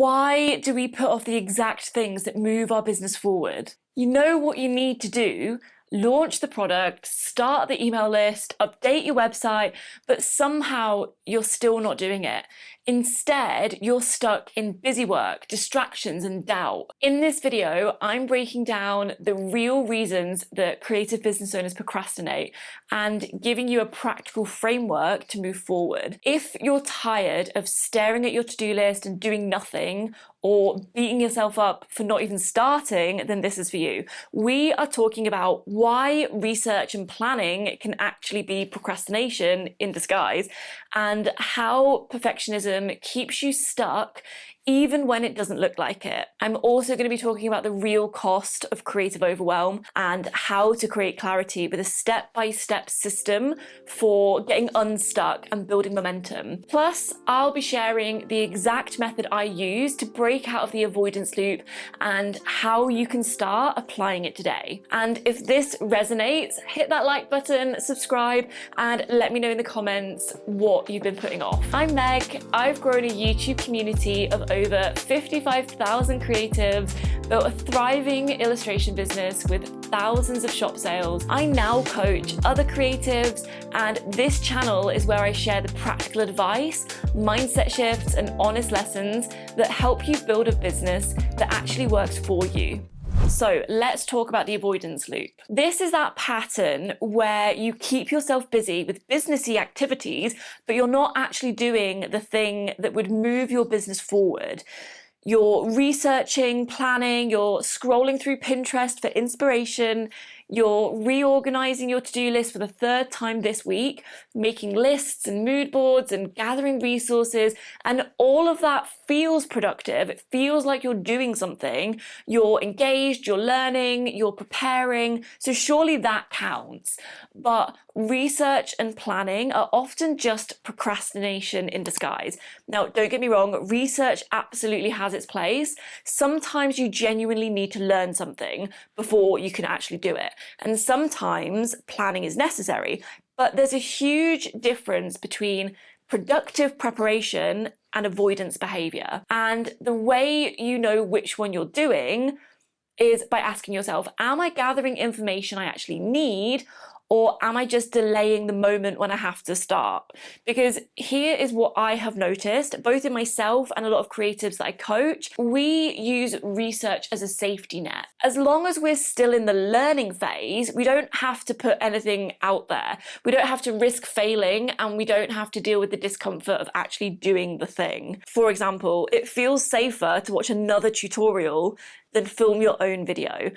Why do we put off the exact things that move our business forward? You know what you need to do: launch the product, start the email list, update your website, but somehow you're still not doing it. Instead, you're stuck in busy work, distractions, and doubt. In this video, I'm breaking down the real reasons that creative business owners procrastinate and giving you a practical framework to move forward. If you're tired of staring at your to-do list and doing nothing, or beating yourself up for not even starting, then this is for you. We are talking about why research and planning can actually be procrastination in disguise, and how perfectionism keeps you stuck even when it doesn't look like it. I'm also going to be talking about the real cost of creative overwhelm and how to create clarity with a step-by-step system for getting unstuck and building momentum. Plus, I'll be sharing the exact method I use to break out of the avoidance loop and how you can start applying it today. And if this resonates, hit that like button, subscribe, and let me know in the comments what you've been putting off. I'm Meg. I've grown a YouTube community of over 55,000 creatives, built a thriving illustration business with thousands of shop sales. I now coach other creatives, and this channel is where I share the practical advice, mindset shifts, and honest lessons that help you build a business that actually works for you. So let's talk about the avoidance loop. This is that pattern where you keep yourself busy with businessy activities, but you're not actually doing the thing that would move your business forward. You're researching, planning, you're scrolling through Pinterest for inspiration, you're reorganizing your to-do list for the third time this week, making lists and mood boards and gathering resources, and all of that feels productive. It feels like you're doing something. You're engaged, you're learning, you're preparing, so surely that counts. But research and planning are often just procrastination in disguise. Now, don't get me wrong, research absolutely has its place. Sometimes you genuinely need to learn something before you can actually do it. And sometimes planning is necessary, but there's a huge difference between productive preparation and avoidance behavior. And the way you know which one you're doing is by asking yourself, am I gathering information I actually need, or am I just delaying the moment when I have to start? Because here is what I have noticed, both in myself and a lot of creatives that I coach. We use research as a safety net. As long as we're still in the learning phase, we don't have to put anything out there. We don't have to risk failing, and we don't have to deal with the discomfort of actually doing the thing. For example, it feels safer to watch another tutorial than film your own video.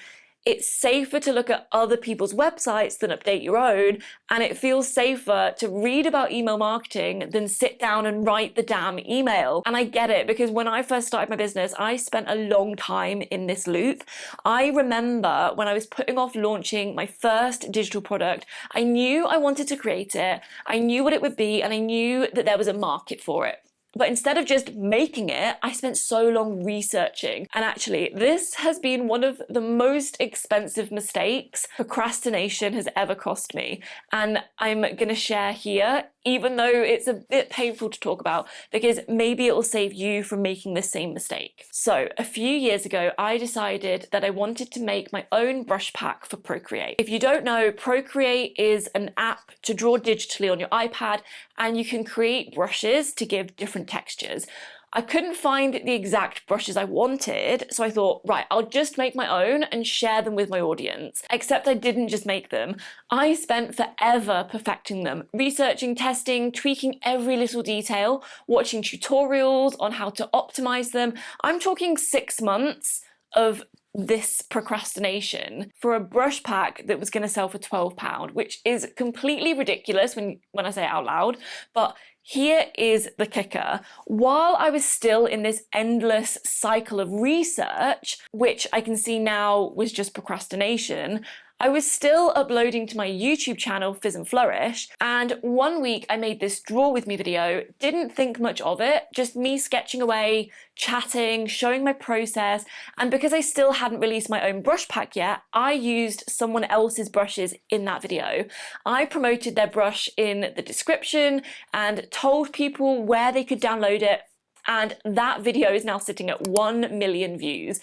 It's safer to look at other people's websites than update your own, and it feels safer to read about email marketing than sit down and write the damn email. And I get it, because when I first started my business, I spent a long time in this loop. I remember when I was putting off launching my first digital product, I knew I wanted to create it, I knew what it would be, and I knew that there was a market for it. But instead of just making it, I spent so long researching. And actually, this has been one of the most expensive mistakes procrastination has ever cost me. And I'm gonna share here, even though it's a bit painful to talk about, because maybe it will save you from making the same mistake. So a few years ago, I decided that I wanted to make my own brush pack for Procreate. If you don't know, Procreate is an app to draw digitally on your iPad, and you can create brushes to give different textures. I couldn't find the exact brushes I wanted, so I thought, right, I'll just make my own and share them with my audience. Except I didn't just make them. I spent forever perfecting them, researching, testing, tweaking every little detail, watching tutorials on how to optimize them. I'm talking 6 months of this procrastination for a brush pack that was going to sell for £12, which is completely ridiculous when I say it out loud. But here is the kicker. While I was still in this endless cycle of research, which I can see now was just procrastination, I was still uploading to my YouTube channel, Fizz and Flourish, and one week I made this draw with me video, didn't think much of it, just me sketching away, chatting, showing my process, and because I still hadn't released my own brush pack yet, I used someone else's brushes in that video. I promoted their brush in the description and told people where they could download it. And that video is now sitting at 1 million views.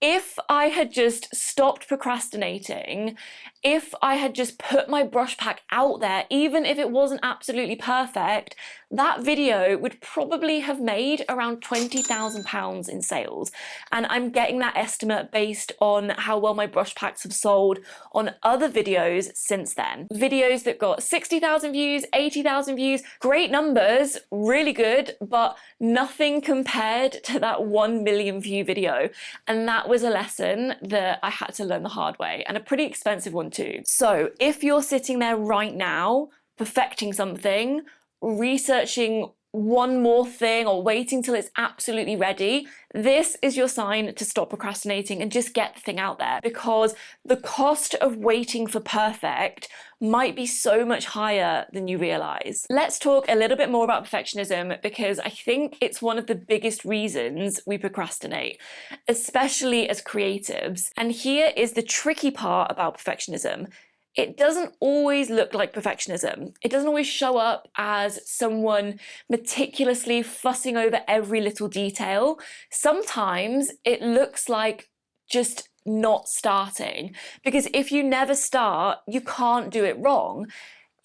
If I had just stopped procrastinating, if I had just put my brush pack out there, even if it wasn't absolutely perfect, that video would probably have made around £20,000 in sales. And I'm getting that estimate based on how well my brush packs have sold on other videos since then. Videos that got 60,000 views, 80,000 views, great numbers, really good, but nothing compared to that 1 million view video. And that was a lesson that I had to learn the hard way, and a pretty expensive one too. So if you're sitting there right now, perfecting something, researching one more thing or waiting till it's absolutely ready, this is your sign to stop procrastinating and just get the thing out there, because the cost of waiting for perfect might be so much higher than you realize. Let's talk a little bit more about perfectionism, because I think it's one of the biggest reasons we procrastinate, especially as creatives. And here is the tricky part about perfectionism. It doesn't always look like perfectionism. It doesn't always show up as someone meticulously fussing over every little detail. Sometimes it looks like just not starting, because if you never start, you can't do it wrong.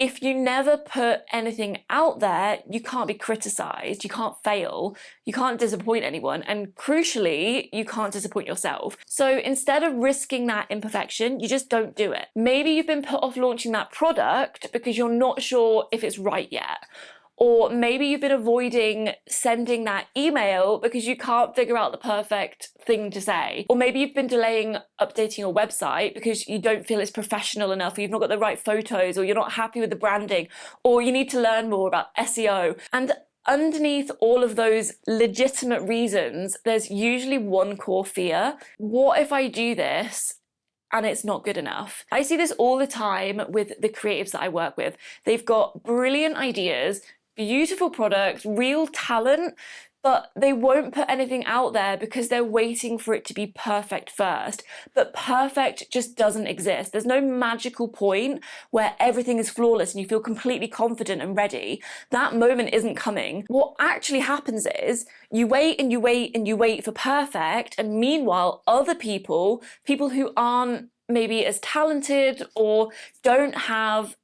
If you never put anything out there, you can't be criticized, you can't fail, you can't disappoint anyone, and crucially, you can't disappoint yourself. So instead of risking that imperfection, you just don't do it. Maybe you've been put off launching that product because you're not sure if it's right yet. Or maybe you've been avoiding sending that email because you can't figure out the perfect thing to say. Or maybe you've been delaying updating your website because you don't feel it's professional enough, or you've not got the right photos, or you're not happy with the branding, or you need to learn more about SEO. And underneath all of those legitimate reasons, there's usually one core fear. What if I do this and it's not good enough? I see this all the time with the creatives that I work with. They've got brilliant ideas, beautiful products, real talent, but they won't put anything out there because they're waiting for it to be perfect first. But perfect just doesn't exist. There's no magical point where everything is flawless and you feel completely confident and ready. That moment isn't coming. What actually happens is you wait and you wait and you wait for perfect, and meanwhile, other people who aren't maybe as talented or don't have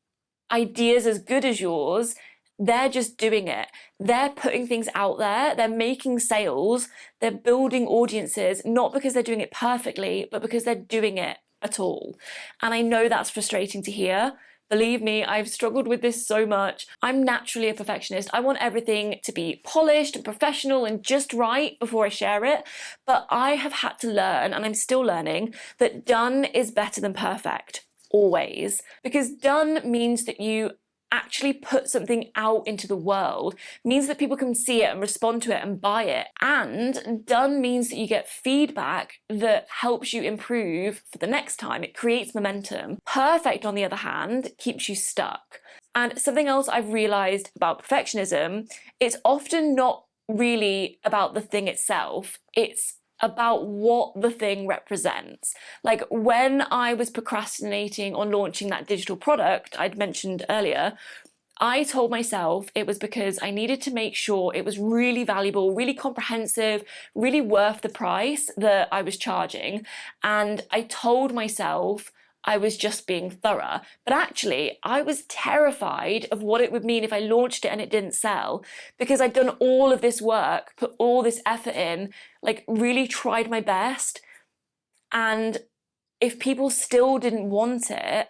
ideas as good as yours, they're just doing it. They're putting things out there, they're making sales, they're building audiences, not because they're doing it perfectly, but because they're doing it at all. And I know that's frustrating to hear. Believe me, I've struggled with this so much. I'm naturally a perfectionist. I want everything to be polished and professional and just right before I share it. But I have had to learn, and I'm still learning, that done is better than perfect, always. Because done means that you actually put something out into the world, means that people can see it and respond to it and buy it. And done means that you get feedback that helps you improve for the next time. It creates momentum. Perfect, on the other hand, keeps you stuck. And something else I've realized about perfectionism, it's often not really about the thing itself. It's about what the thing represents. Like when I was procrastinating on launching that digital product I'd mentioned earlier, I told myself it was because I needed to make sure it was really valuable, really comprehensive, really worth the price that I was charging. And I told myself I was just being thorough. But actually, I was terrified of what it would mean if I launched it and it didn't sell, because I'd done all of this work, put all this effort in, like really tried my best. And if people still didn't want it,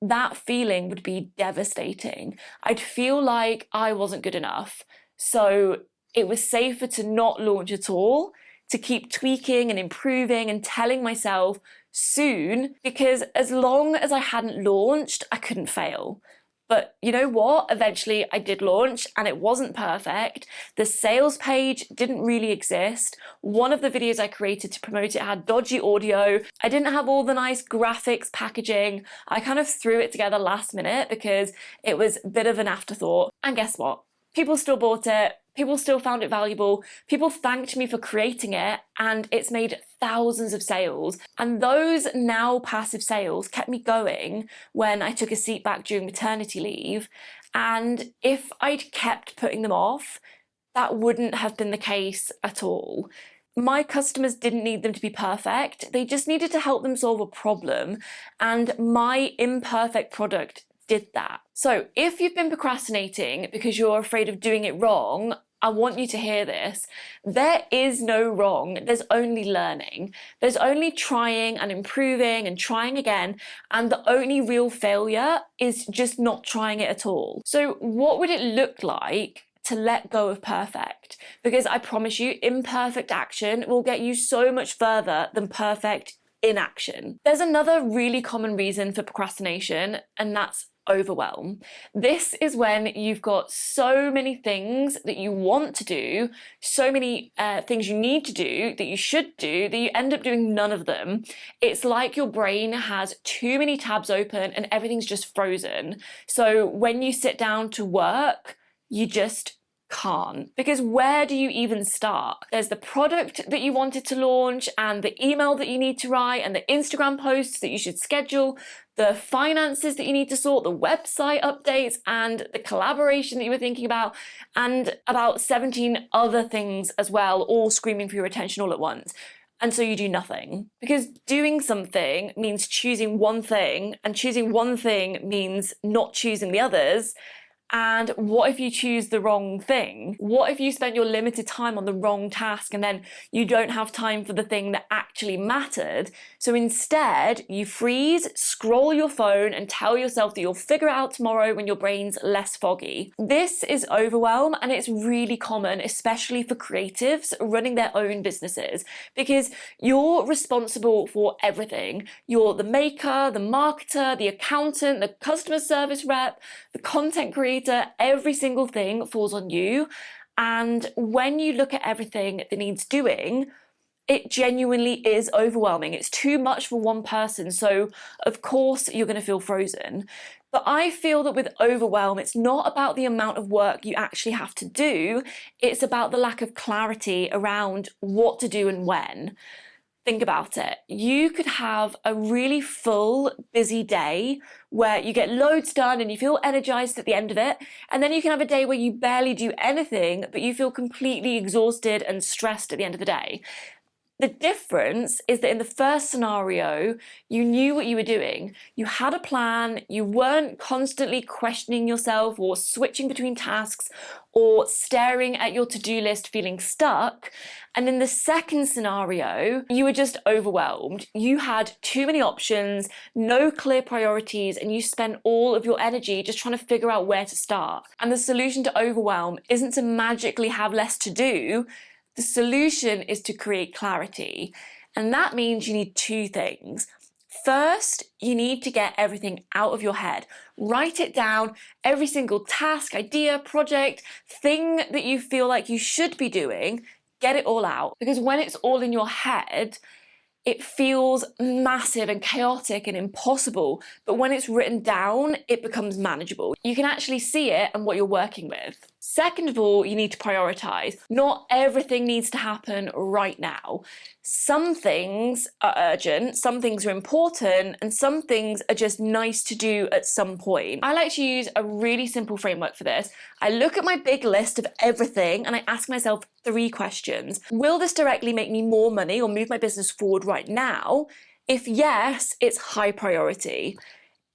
that feeling would be devastating. I'd feel like I wasn't good enough. So it was safer to not launch at all, to keep tweaking and improving and telling myself soon, because as long as I hadn't launched, I couldn't fail. But you know what? Eventually I did launch and it wasn't perfect. The sales page didn't really exist. One of the videos I created to promote it had dodgy audio. I didn't have all the nice graphics packaging. I kind of threw it together last minute because it was a bit of an afterthought. And guess what? People still bought it. People still found it valuable. People thanked me for creating it, and it's made thousands of sales. And those now passive sales kept me going when I took a seat back during maternity leave. And if I'd kept putting them off, that wouldn't have been the case at all. My customers didn't need them to be perfect. They just needed to help them solve a problem. And my imperfect product did that. So if you've been procrastinating because you're afraid of doing it wrong, I want you to hear this. There is no wrong. There's only learning. There's only trying and improving and trying again. And the only real failure is just not trying it at all. So what would it look like to let go of perfect? Because I promise you, imperfect action will get you so much further than perfect inaction. There's another really common reason for procrastination, and that's overwhelm. This is when you've got so many things that you want to do, so many things you need to do that you should do, that you end up doing none of them. It's like your brain has too many tabs open and everything's just frozen. So when you sit down to work, you just can't. Because where do you even start? There's the product that you wanted to launch and the email that you need to write and the Instagram posts that you should schedule, the finances that you need to sort, the website updates and the collaboration that you were thinking about, and about 17 other things as well, all screaming for your attention all at once. And so you do nothing. Because doing something means choosing one thing, and choosing one thing means not choosing the others. And what if you choose the wrong thing? What if you spent your limited time on the wrong task and then you don't have time for the thing that actually mattered? So instead, you freeze, scroll your phone, and tell yourself that you'll figure it out tomorrow when your brain's less foggy. This is overwhelm, and it's really common, especially for creatives running their own businesses, because you're responsible for everything. You're the maker, the marketer, the accountant, the customer service rep, the content creator. Every single thing falls on you. And when you look at everything that needs doing, it genuinely is overwhelming. It's too much for one person. So of course you're going to feel frozen. But I feel that with overwhelm, it's not about the amount of work you actually have to do. It's about the lack of clarity around what to do and when. Think about it. You could have a really full, busy day where you get loads done and you feel energized at the end of it. And then you can have a day where you barely do anything, but you feel completely exhausted and stressed at the end of the day. The difference is that in the first scenario, you knew what you were doing. You had a plan, you weren't constantly questioning yourself or switching between tasks or staring at your to-do list feeling stuck. And in the second scenario, you were just overwhelmed. You had too many options, no clear priorities, and you spent all of your energy just trying to figure out where to start. And the solution to overwhelm isn't to magically have less to do. The solution is to create clarity. And that means you need two things. First, you need to get everything out of your head. Write it down, every single task, idea, project, thing that you feel like you should be doing, get it all out. Because when it's all in your head, it feels massive and chaotic and impossible. But when it's written down, it becomes manageable. You can actually see it and what you're working with. Second of all, you need to prioritize. Not everything needs to happen right now. Some things are urgent, some things are important, and some things are just nice to do at some point. I like to use a really simple framework for this. I look at my big list of everything and I ask myself 3 questions. Will this directly make me more money or move my business forward right now? If yes, it's high priority.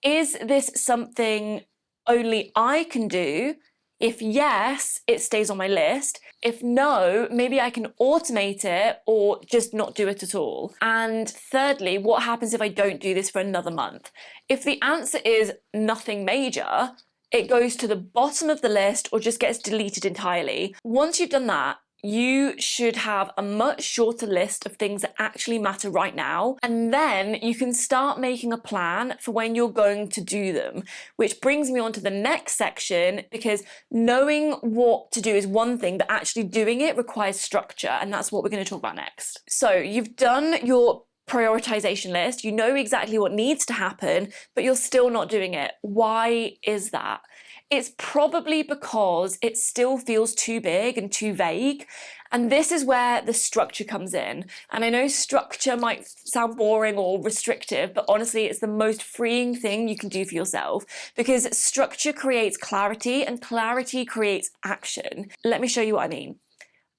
Is this something only I can do? If yes, it stays on my list. If no, maybe I can automate it or just not do it at all. And thirdly, what happens if I don't do this for another month? If the answer is nothing major, it goes to the bottom of the list or just gets deleted entirely. Once you've done that, you should have a much shorter list of things that actually matter right now, and then you can start making a plan for when you're going to do them, which brings me on to the next section, because knowing what to do is one thing, but actually doing it requires structure, and that's what we're going to talk about next. So you've done your prioritization list, you know exactly what needs to happen, but you're still not doing it. Why is that? It's probably because it still feels too big and too vague, And this is where the structure comes in. And I know structure might sound boring or restrictive, but honestly, it's the most freeing thing you can do for yourself, because structure creates clarity and clarity creates action. Let me show you what I mean.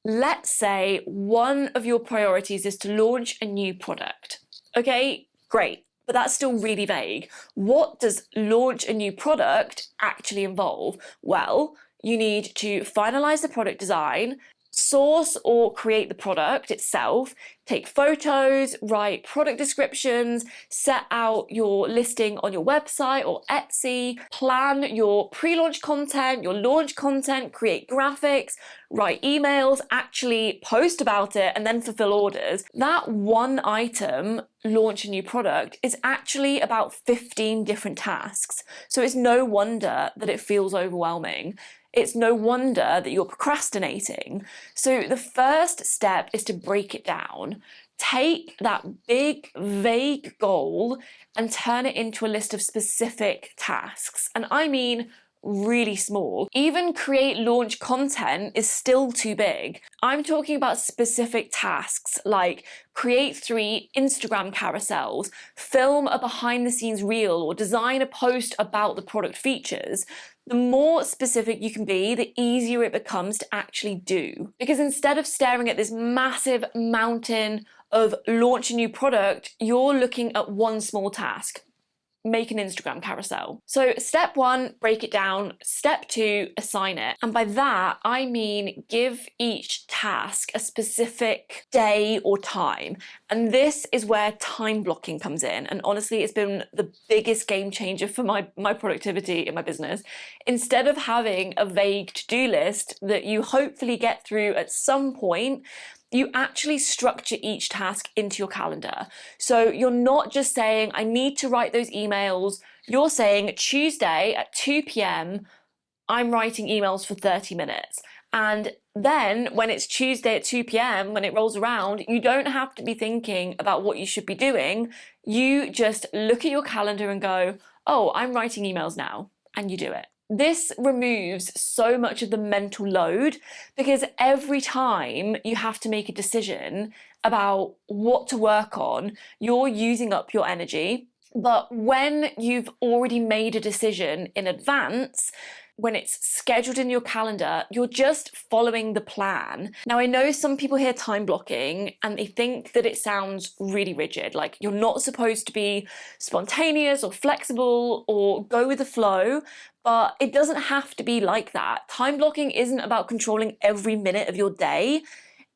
Let's say one of your priorities is to launch a new product. Okay, great. But that's still really vague. What does launch a new product actually involve? Well, you need to finalize the product design, source or create the product itself, take photos, write product descriptions, set out your listing on your website or Etsy, plan your pre-launch content, your launch content, create graphics, write emails, actually post about it, and then fulfill orders. That one item, launch a new product, is actually about 15 different tasks. So it's no wonder that it feels overwhelming. It's no wonder that you're procrastinating. So the first step is to break it down. Take that big, vague goal and turn it into a list of specific tasks. And I mean really small. Even create launch content is still too big. I'm talking about specific tasks like create 3 Instagram carousels, film a behind the scenes reel, or design a post about the product features. The more specific you can be, the easier it becomes to actually do. Because instead of staring at this massive mountain of launch a new product, you're looking at one small task. Make an Instagram carousel. So step 1, break it down. Step 2, assign it. And by that, I mean give each task a specific day or time. And this is where time blocking comes in. And honestly, it's been the biggest game changer for my productivity in my business. Instead of having a vague to-do list that you hopefully get through at some point, you actually structure each task into your calendar. So you're not just saying, I need to write those emails. You're saying Tuesday at 2 p.m, I'm writing emails for 30 minutes. And then when it's Tuesday at 2 p.m, when it rolls around, you don't have to be thinking about what you should be doing. You just look at your calendar and go, oh, I'm writing emails now. And you do it. This removes so much of the mental load, because every time you have to make a decision about what to work on, you're using up your energy. But when you've already made a decision in advance, when it's scheduled in your calendar, you're just following the plan. Now, I know some people hear time blocking and they think that it sounds really rigid, like you're not supposed to be spontaneous or flexible or go with the flow, but it doesn't have to be like that. Time blocking isn't about controlling every minute of your day.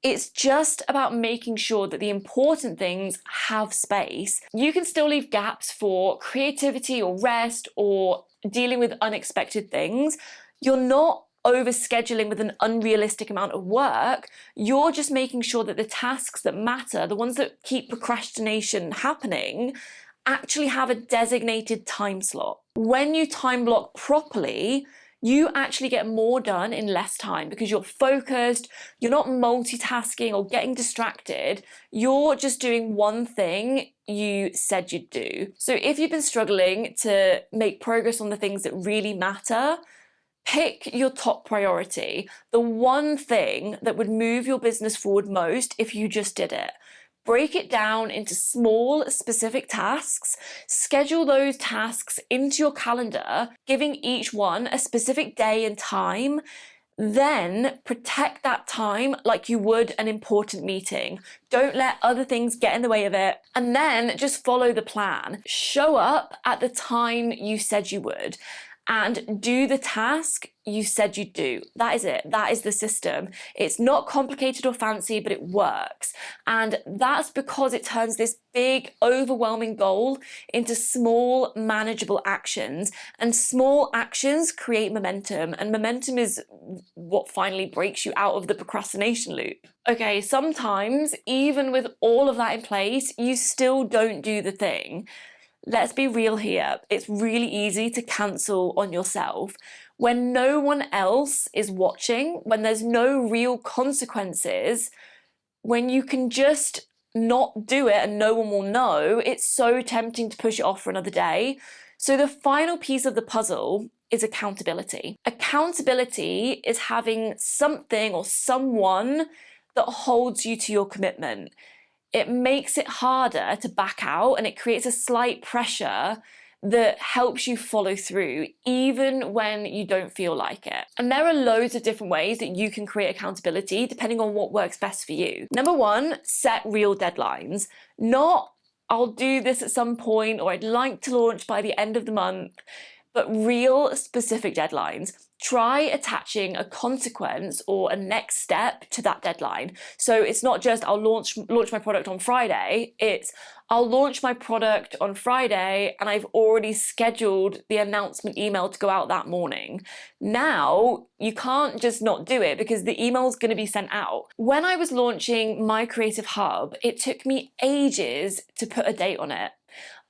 It's just about making sure that the important things have space. You can still leave gaps for creativity or rest or dealing with unexpected things. You're not overscheduling with an unrealistic amount of work. You're just making sure that the tasks that matter, the ones that keep procrastination happening, actually have a designated time slot. When you time block properly, you actually get more done in less time because you're focused, you're not multitasking or getting distracted, you're just doing one thing you said you'd do. So if you've been struggling to make progress on the things that really matter, pick your top priority, the one thing that would move your business forward most if you just did it. Break it down into small, specific tasks, schedule those tasks into your calendar, giving each one a specific day and time, then protect that time like you would an important meeting. Don't let other things get in the way of it, and then just follow the plan. Show up at the time you said you would, and do the task you said you'd do. That is it. That is the system. It's not complicated or fancy, but it works. And that's because it turns this big, overwhelming goal into small, manageable actions. And small actions create momentum. And momentum is what finally breaks you out of the procrastination loop. Okay, sometimes, even with all of that in place, you still don't do the thing. Let's be real here. It's really easy to cancel on yourself. When no one else is watching, when there's no real consequences, when you can just not do it and no one will know, it's so tempting to push it off for another day. So the final piece of the puzzle is accountability. Accountability is having something or someone that holds you to your commitment. It makes it harder to back out, and it creates a slight pressure that helps you follow through even when you don't feel like it. And there are loads of different ways that you can create accountability depending on what works best for you. Number one, set real deadlines. Not, I'll do this at some point, or I'd like to launch by the end of the month, but real specific deadlines. Try attaching a consequence or a next step to that deadline. So it's not just I'll launch my product on Friday, it's I'll launch my product on Friday and I've already scheduled the announcement email to go out that morning. Now, you can't just not do it because the email's going to be sent out. When I was launching my creative hub, it took me ages to put a date on it.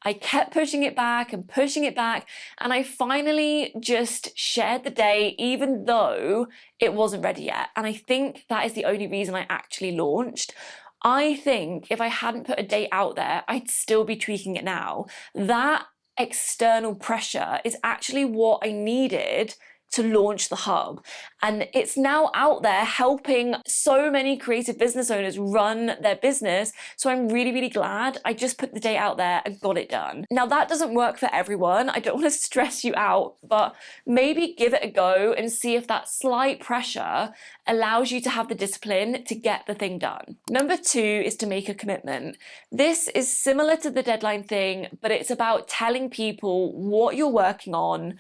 I kept pushing it back, and I finally just shared the day even though it wasn't ready yet. And I think that is the only reason I actually launched. I think if I hadn't put a date out there, I'd still be tweaking it now. That external pressure is actually what I needed to launch the hub. And it's now out there helping so many creative business owners run their business. So I'm really, really glad I just put the date out there and got it done. Now that doesn't work for everyone. I don't want to stress you out, but maybe give it a go and see if that slight pressure allows you to have the discipline to get the thing done. Number two is to make a commitment. This is similar to the deadline thing, but it's about telling people what you're working on.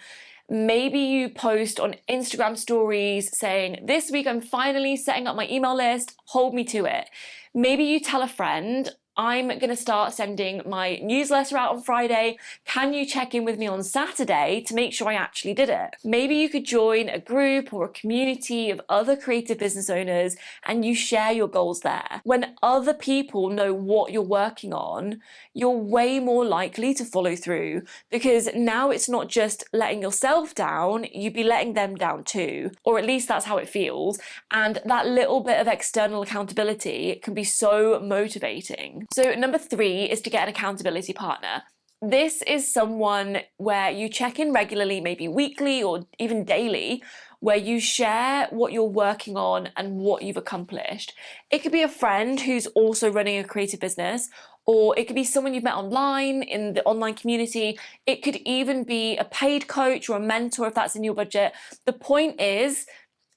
Maybe you post on Instagram stories saying, this week I'm finally setting up my email list, hold me to it. Maybe you tell a friend, I'm going to start sending my newsletter out on Friday. Can you check in with me on Saturday to make sure I actually did it? Maybe you could join a group or a community of other creative business owners and you share your goals there. When other people know what you're working on, you're way more likely to follow through, because now it's not just letting yourself down, you'd be letting them down too, or at least that's how it feels. And that little bit of external accountability can be so motivating. So number three is to get an accountability partner. This is someone where you check in regularly, maybe weekly or even daily, where you share what you're working on and what you've accomplished. It could be a friend who's also running a creative business, or it could be someone you've met online in the online community. It could even be a paid coach or a mentor if that's in your budget. The point is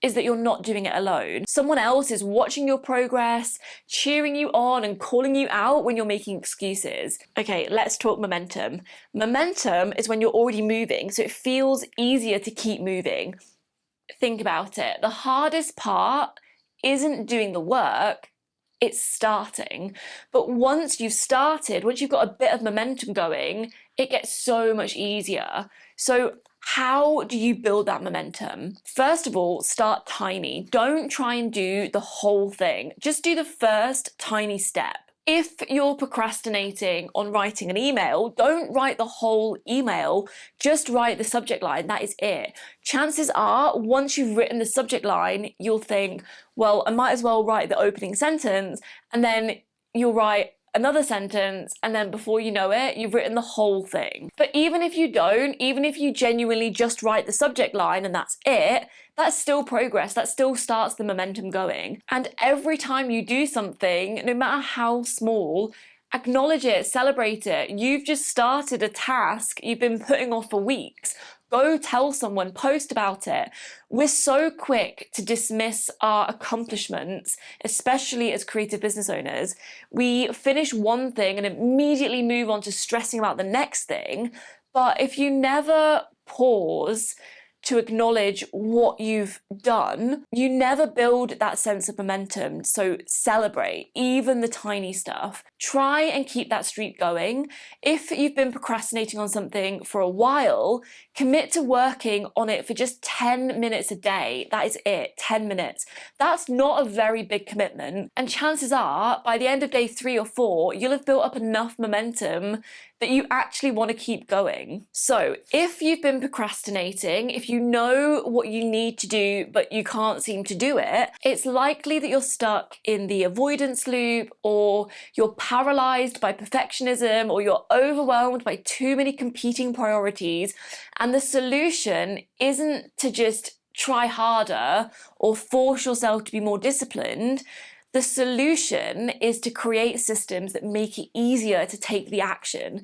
that you're not doing it alone. Someone else is watching your progress, cheering you on and calling you out when you're making excuses. Okay, let's talk momentum. Momentum is when you're already moving, so it feels easier to keep moving. Think about it. The hardest part isn't doing the work, it's starting. But once you've started, once you've got a bit of momentum going, it gets so much easier. So how do you build that momentum? First of all, start tiny. Don't try and do the whole thing. Just do the first tiny step. If you're procrastinating on writing an email, don't write the whole email, just write the subject line, that is it. Chances are, once you've written the subject line, you'll think, well, I might as well write the opening sentence, and then you'll write another sentence, and then before you know it, you've written the whole thing. But even if you don't, even if you genuinely just write the subject line and that's it, that's still progress. That still starts the momentum going. And every time you do something, no matter how small, acknowledge it, celebrate it. You've just started a task you've been putting off for weeks. Go tell someone, post about it. We're so quick to dismiss our accomplishments, especially as creative business owners. We finish one thing and immediately move on to stressing about the next thing. But if you never pause to acknowledge what you've done, you never build that sense of momentum. So celebrate even the tiny stuff. Try and keep that streak going. If you've been procrastinating on something for a while, commit to working on it for just 10 minutes a day. That is it, 10 minutes. That's not a very big commitment. And chances are, by the end of day 3 or 4, you'll have built up enough momentum that you actually want to keep going. So if you've been procrastinating, if you know what you need to do, but you can't seem to do it, it's likely that you're stuck in the avoidance loop, or you're paralyzed by perfectionism, or you're overwhelmed by too many competing priorities. And the solution isn't to just try harder or force yourself to be more disciplined. The solution is to create systems that make it easier to take the action.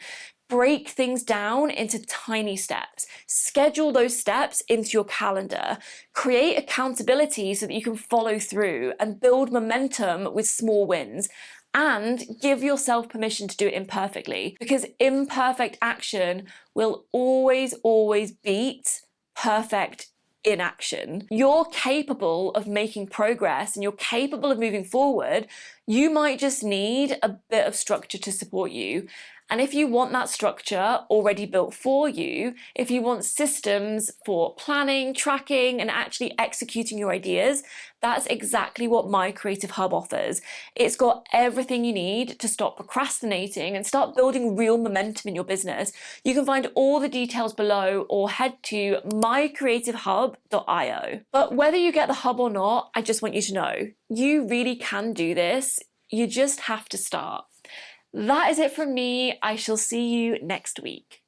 Break things down into tiny steps. Schedule those steps into your calendar. Create accountability so that you can follow through and build momentum with small wins. And give yourself permission to do it imperfectly, because imperfect action will always, always beat perfect inaction. You're capable of making progress and you're capable of moving forward. You might just need a bit of structure to support you. And if you want that structure already built for you, if you want systems for planning, tracking, and actually executing your ideas, that's exactly what my Creative Hub offers. It's got everything you need to stop procrastinating and start building real momentum in your business. You can find all the details below or head to mycreativehub.io. But whether you get the hub or not, I just want you to know, you really can do this. You just have to start. That is it from me. I shall see you next week.